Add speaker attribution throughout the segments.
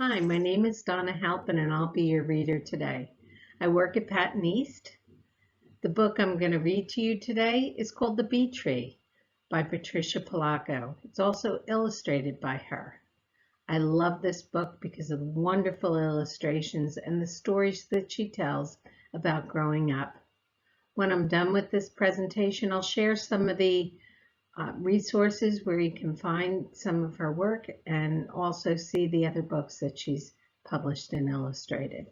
Speaker 1: Hi, my name is Donna Halpin and I'll be your reader today. I work at PaTTAN East. The book I'm going to read to you today is called The Bee Tree by Patricia Polacco. It's also illustrated by her. I love this book because of the wonderful illustrations and the stories that she tells about growing up. When I'm done with this presentation, I'll share some of the resources where you can find some of her work and also see the other books that she's published and illustrated.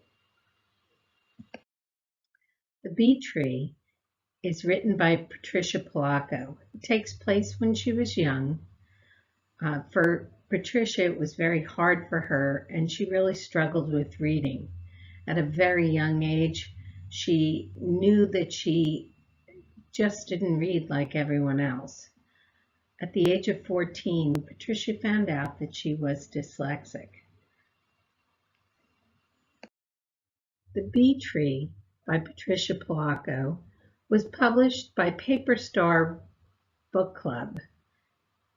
Speaker 1: The Bee Tree is written by Patricia Polacco. It takes place when she was young. For Patricia, it was very hard for her and she really struggled with reading. At a very young age, she knew that she just didn't read like everyone else. At the age of 14, Patricia found out that she was dyslexic. The Bee Tree by Patricia Polacco was published by Paper Star Book Club,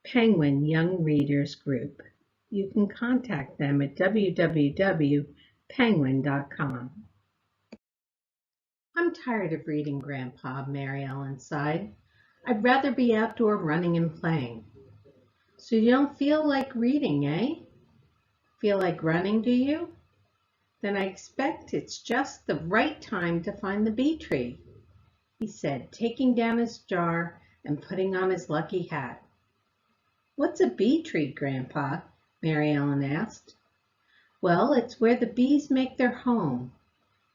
Speaker 1: Penguin Young Readers Group. You can contact them at www.penguin.com. I'm tired of reading, Grandpa, Mary Ellen sighed. I'd rather be outdoor running and playing. So you don't feel like reading, eh? Feel like running, do you? Then I expect it's just the right time to find the bee tree, he said, taking down his jar and putting on his lucky hat. What's a bee tree, Grandpa? Mary Ellen asked. Well, it's where the bees make their home.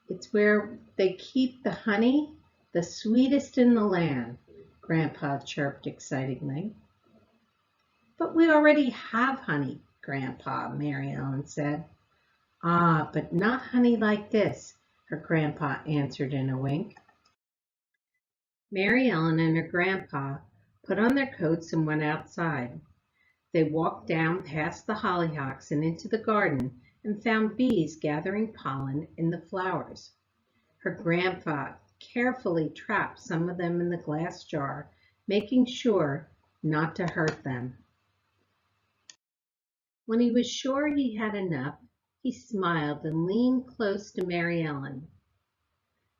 Speaker 1: It's where they keep the honey, the sweetest in the land, Grandpa chirped excitedly. But we already have honey, Grandpa, Mary Ellen said. Ah, but not honey like this, her grandpa answered in a wink. Mary Ellen and her grandpa put on their coats and went outside. They walked down past the hollyhocks and into the garden and found bees gathering pollen in the flowers. Her grandpa carefully trapped some of them in the glass jar, making sure not to hurt them. When he was sure he had enough, he smiled and leaned close to Mary Ellen.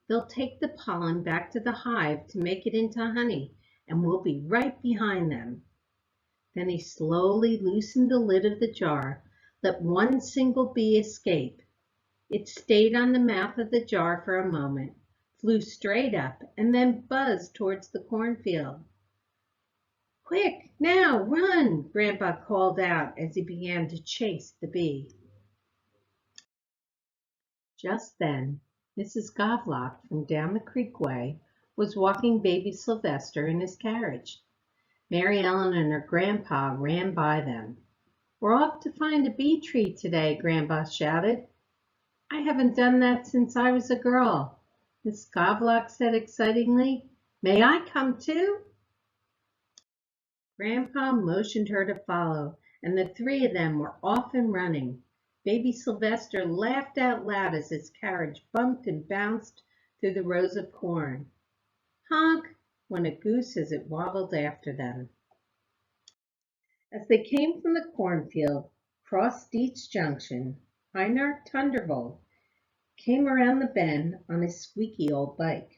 Speaker 1: They'll take the pollen back to the hive to make it into honey, and we'll be right behind them. Then he slowly loosened the lid of the jar, let one single bee escape. It stayed on the mouth of the jar for a moment, flew straight up, and then buzzed towards the cornfield. Quick, now, run, Grandpa called out as he began to chase the bee. Just then, Mrs. Govlock from down the creek way was walking baby Sylvester in his carriage. Mary Ellen and her grandpa ran by them. We're off to find a bee tree today, Grandpa shouted. I haven't done that since I was a girl, Miss Govlock said excitingly. May I come too? Grandpa motioned her to follow, and the three of them were off and running. Baby Sylvester laughed out loud as his carriage bumped and bounced through the rows of corn. Honk, went a goose as it wobbled after them. As they came from the cornfield, crossed Dietz Junction, Einar Thunderbolt came around the bend on his squeaky old bike.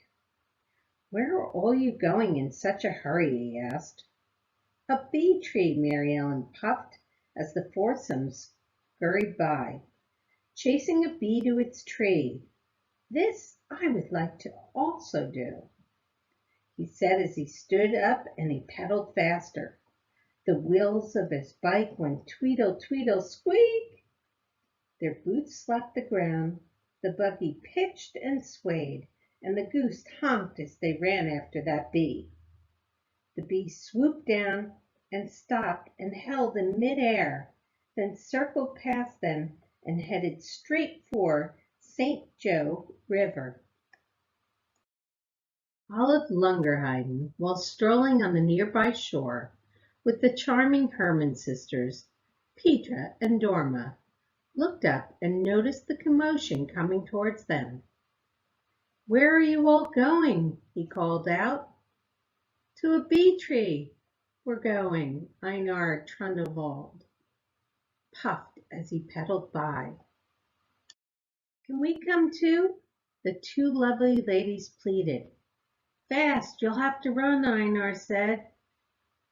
Speaker 1: Where are all you going in such a hurry? He asked. A bee tree, Mary Ellen puffed as the foursomes scurried by. Chasing a bee to its tree. This I would like to also do, he said as he stood up and he pedaled faster. The wheels of his bike went tweedle, tweedle, squeak. Their boots slapped the ground, the buggy pitched and swayed, and the goose honked as they ran after that bee. The bee swooped down and stopped and held in midair, then circled past them and headed straight for St. Joe River. Olive Lungerheiden, while strolling on the nearby shore with the charming Herman sisters, Petra and Dorma, looked up and noticed the commotion coming towards them. Where are you all going? He called out. To a bee tree, we're going, Einar Trundlevald. puffed as he pedaled by. "Can we come too?" the two lovely ladies pleaded. "Fast, you'll have to run," Einar said.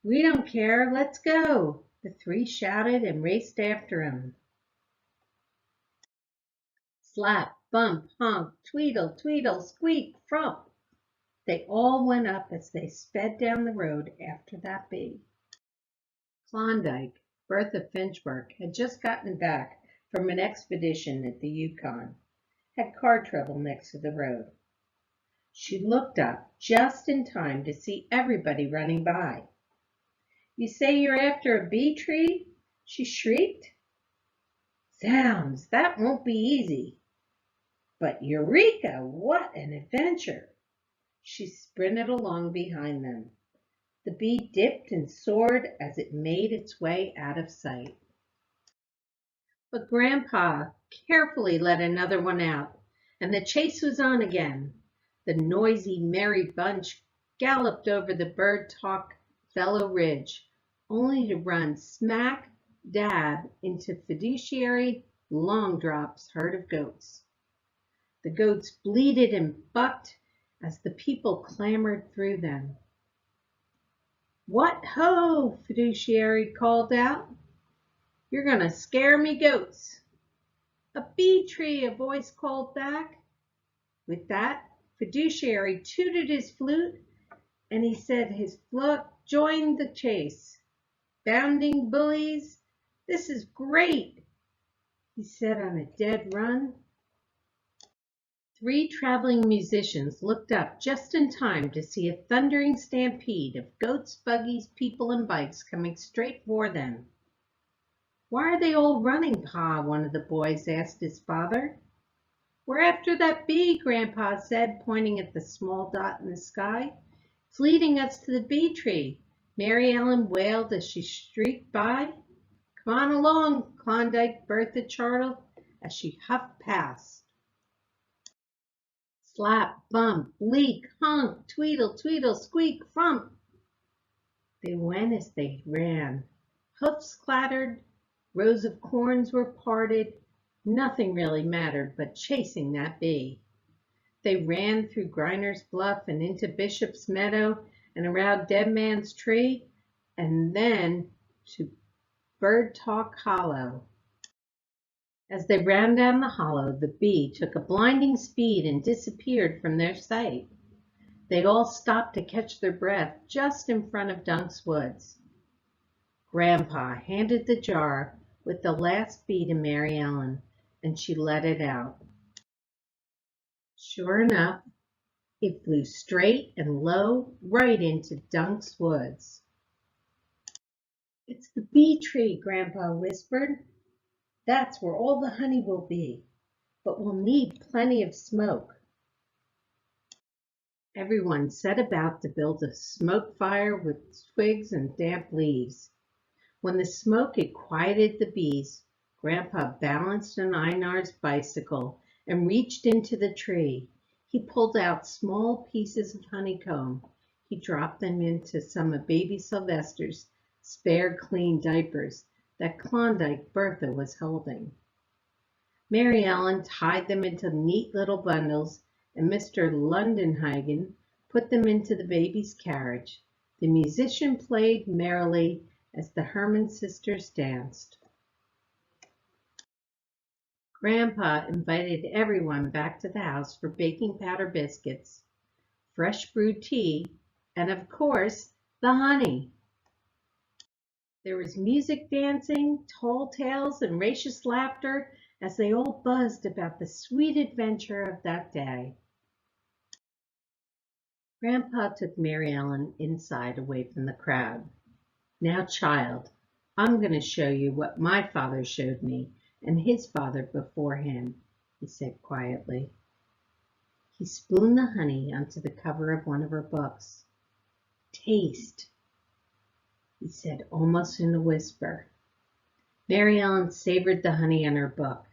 Speaker 1: "We don't care, let's go," the three shouted and raced after him. Slap, bump, honk, tweedle, tweedle, squeak, frump. They all went up as they sped down the road after that bee. Klondike, Bertha Finchburg, had just gotten back from an expedition at the Yukon, had car trouble next to the road. She looked up just in time to see everybody running by. "You say you're after a bee tree?" she shrieked. "Zounds, that won't be easy. But Eureka, what an adventure!" She sprinted along behind them. The bee dipped and soared as it made its way out of sight. But Grandpa carefully let another one out, and the chase was on again. The noisy, merry bunch galloped over the bird talk fellow ridge, only to run smack dab into Fiduciary Longdrop's herd of goats. The goats bleated and bucked as the people clamored through them. "What ho!" Fiduciary called out. "You're going to scare me goats." "A bee tree," a voice called back. With that, Fiduciary tooted his flute, and he said his flock joined the chase. "Bounding bullies, this is great," he said on a dead run. Three traveling musicians looked up just in time to see a thundering stampede of goats, buggies, people, and bikes coming straight for them. "Why are they all running, Pa?" one of the boys asked his father. "We're after that bee," Grandpa said, pointing at the small dot in the sky. "It's leading us to the bee tree," Mary Ellen wailed as she streaked by. "Come on along," Klondike Bertha chortled as she huffed past. Slap, bump, bleak, honk, tweedle, tweedle, squeak, frump. They went as they ran. Hoofs clattered, rows of corns were parted. Nothing really mattered but chasing that bee. They ran through Griner's Bluff and into Bishop's Meadow and around Dead Man's Tree, and then to Bird Talk Hollow. As they ran down the hollow, the bee took a blinding speed and disappeared from their sight. They all stopped to catch their breath just in front of Dunk's Woods. Grandpa handed the jar with the last bee to Mary Ellen, and she let it out. Sure enough, it flew straight and low right into Dunk's Woods. "It's the bee tree," Grandpa whispered. "That's where all the honey will be, but we'll need plenty of smoke." Everyone set about to build a smoke fire with twigs and damp leaves. When the smoke had quieted the bees, Grandpa balanced on Einar's bicycle and reached into the tree. He pulled out small pieces of honeycomb. He dropped them into some of baby Sylvester's spare clean diapers that Klondike Bertha was holding. Mary Ellen tied them into neat little bundles, and Mr. Lundenhagen put them into the baby's carriage. The musician played merrily as the Herman sisters danced. Grandpa invited everyone back to the house for baking powder biscuits, fresh brewed tea, and of course, the honey. There was music, dancing, tall tales, and raucous laughter as they all buzzed about the sweet adventure of that day. Grandpa took Mary Ellen inside away from the crowd. "Now, child, I'm going to show you what my father showed me and his father before him," he said quietly. He spooned the honey onto the cover of one of her books. "Taste," he said almost in a whisper. Mary Ellen savored the honey in her book.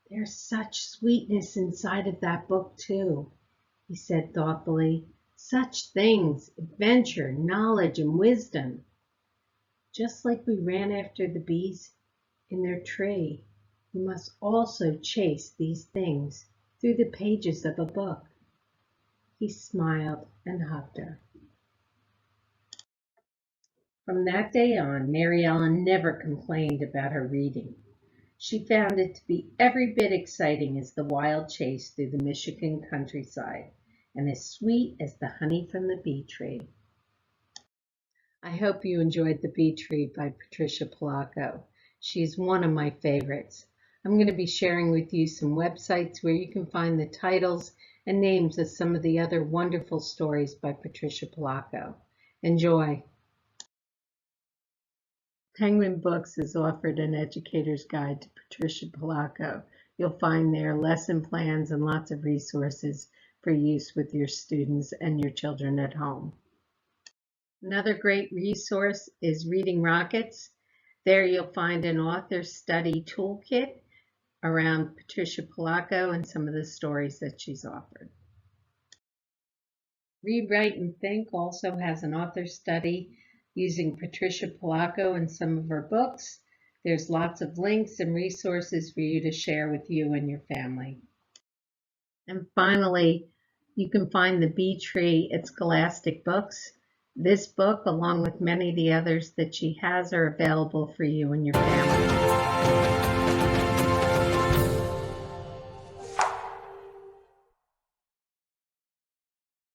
Speaker 1: "There's such sweetness inside of that book, too," he said thoughtfully. "Such things, adventure, knowledge, and wisdom. Just like we ran after the bees in their tree. You must also chase these things through the pages of a book." He smiled and hugged her. From that day on, Mary Ellen never complained about her reading. She found it to be every bit exciting as the wild chase through the Michigan countryside, and as sweet as the honey from the bee tree. I hope you enjoyed The Bee Tree by Patricia Polacco. She's one of my favorites. I'm going to be sharing with you some websites where you can find the titles and names of some of the other wonderful stories by Patricia Polacco. Enjoy. Penguin Books has offered an educator's guide to Patricia Polacco. You'll find there lesson plans and lots of resources for use with your students and your children at home. Another great resource is Reading Rockets. There you'll find an author study toolkit around Patricia Polacco and some of the stories that she's offered. Read, Write, and Think also has an author study using Patricia Polacco and some of her books. There's lots of links and resources for you to share with you and your family. And finally, you can find The Bee Tree at Scholastic Books. This book, along with many of the others that she has, are available for you and your family.